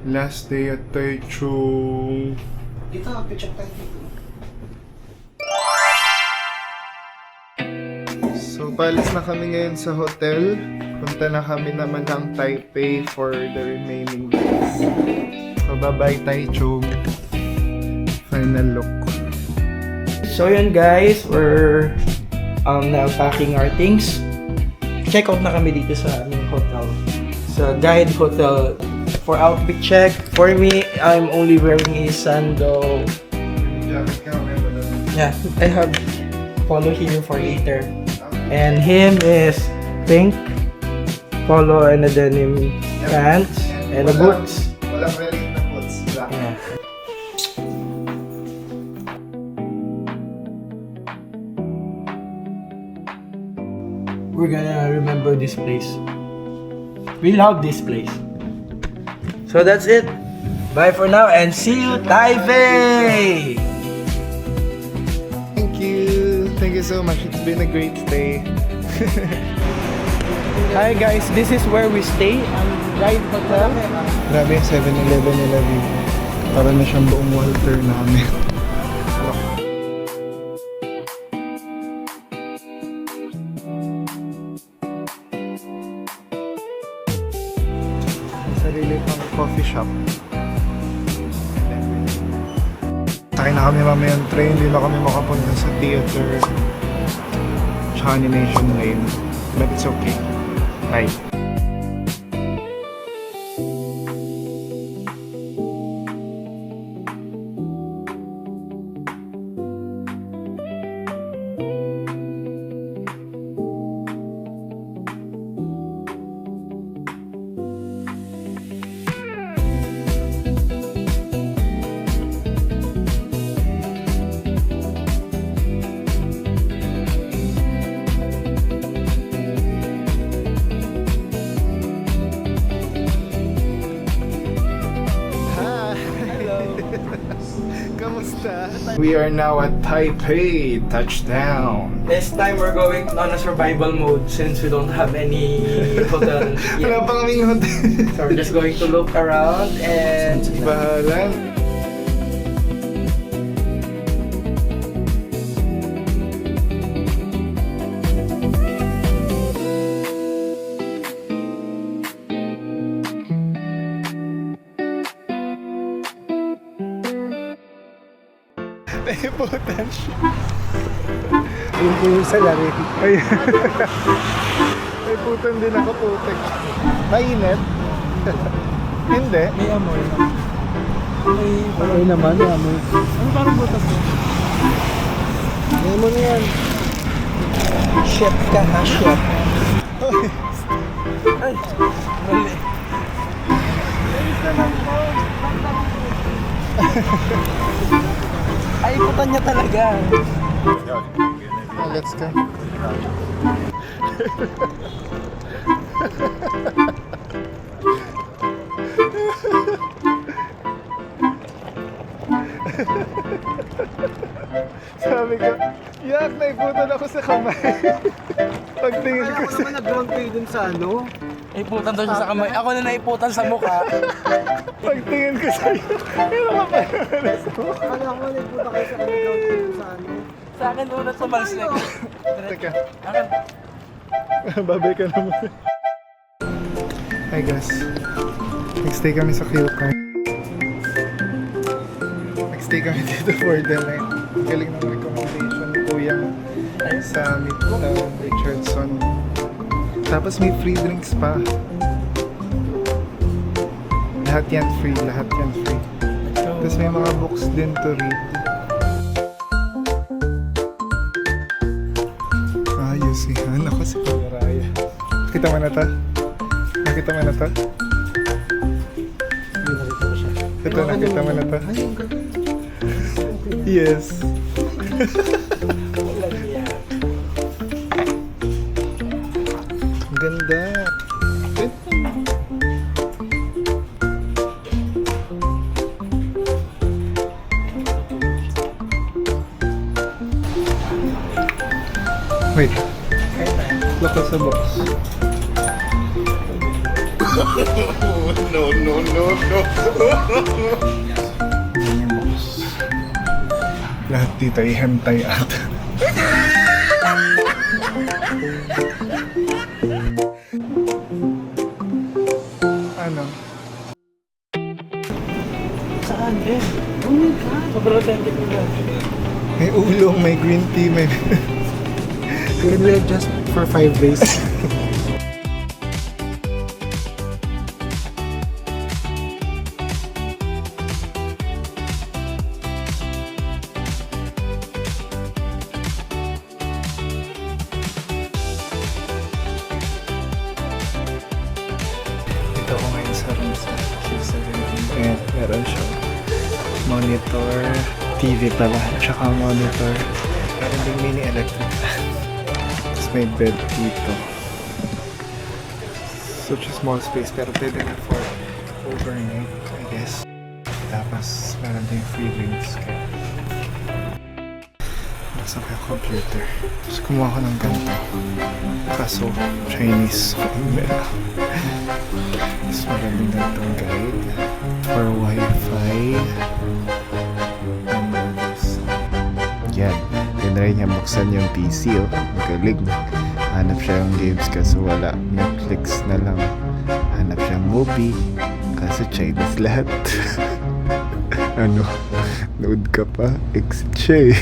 Last day at Taichung. Dito, picture tayo dito. So, palis na kami ngayon sa hotel. Punta na kami naman ng Taipei for the remaining days. So, bye-bye Taichung. Final look. So yun guys, we're now packing our things. Check out na kami dito sa aming hotel. Sa Guide Hotel for outfit check. For me, I'm only wearing a sandal. Jacket ka, okay ba lang? Yeah, I have polo here for later. And him is pink polo and a denim pants and a boots. Walang relief na boots. Black. Yeah. We're gonna remember this place. We love this place. So that's it. Bye for now and see you Taipei! Thank you. Thank you so much. It's been a great stay. Hi guys, this is where we stay on Guide Hotel. Grabe yung 7-Eleven nila dito. Para na siyang buong Walter namin. Sarili pang coffee shop. Sakay na kami mamayang train, hindi na kami makapunta sa theater tsaka Animation Lane. But it's okay. Bye. Kamusta? We are now at Taipei. Touchdown. This time we're going on a survival mode since we don't have any hotel Wala yet. pa kaming hotel. So we're just going to look around and Bahala. Naiputan siya. yun po yung salary. Ay. Naiputan din ako, putek. Mainit? Hindi. May amoy. May naman, may amoy. Ano parang butas mo? May amoy na yan. Chef ka ha, chef. Ay, mali. Ay, ikutan niya talaga. Let's go. Sabi ko, yak, naiputan ako sa kamay. Pagtingin ko sa... nag-ground kayo dun sa ano? Naiputan daw siya sa kamay. Ako na naiputan sa mukha. Pagtingin ko sa'yo, meron ka pa naman sa mukha. Akala ko naiputan kayo sa ground kayo sa ano? Sa akin muna sa malsnek. Teka, Akin. babay ka naman. Hi guys, nag-stay kami sa Kilcar. Nag-stay kami dito for the night. Ang galing ng recommendation ni Kuya sa Midtown Richardson. Tapos may free drinks pa. Lahat yan free, lahat yan free. Tapos may mga books din to read. Ayos yan. Ako si Kuya Raya. Nakita mo na ta? Nakita mo na ta? Ito, nakita mo na ta? Yes. Ang ganda. Wait. Look sa box. No, no, no, no. Ganyan, boss. Lahat dito ay hentay at. Ano? Saan eh? Oh my God. Sobrang authentic mo lang. May ulong, may green tea, may... Can we adjust for 5 days? Dito ako ngayon sa room sa Q17. Ayan, meron siya. Monitor, TV pala, tsaka monitor. Meron ding mini electric fan. Tapos may bed dito. Such a small space pero pwede na for overnight, I guess. Tapos meron ding free drinks kaya nasa ko yung computer. Tapos kumuha ko ng ganito. Kaso Chinese camera. Tapos meron din ganitong guide for Wi-Fi and others. Yan, tinry niya buksan yung PC, oh. Magaling. Hanap siya yung games kaso wala. Netflix na lang. Hanap siya movie kaso Chinese lahat. Ano? Nood ka pa? Exit siya eh.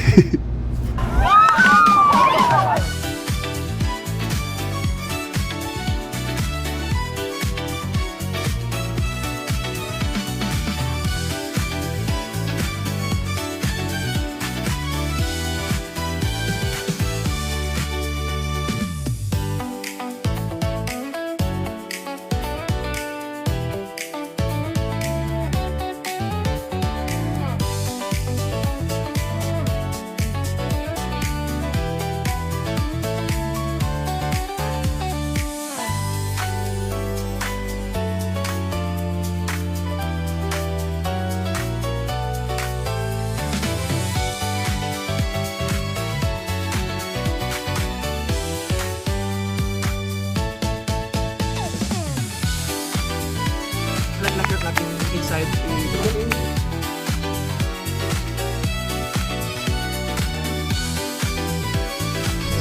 Lagyan natin inside.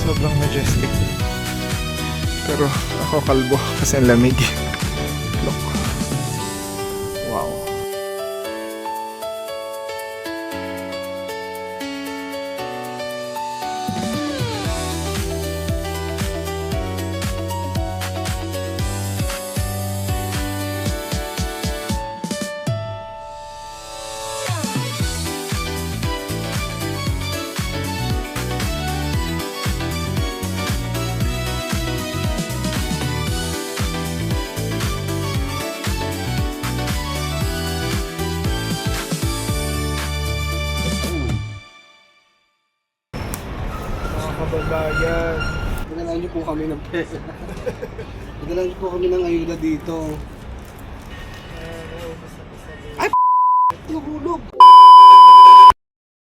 Sobrang majestic. Pero ako kalbo kasi ang lamig. Look. Wow. Mga kababayan. Nagalaan niyo po kami ng pera. Nagalaan niyo po kami ng ayuda dito. Ay! Nahulog!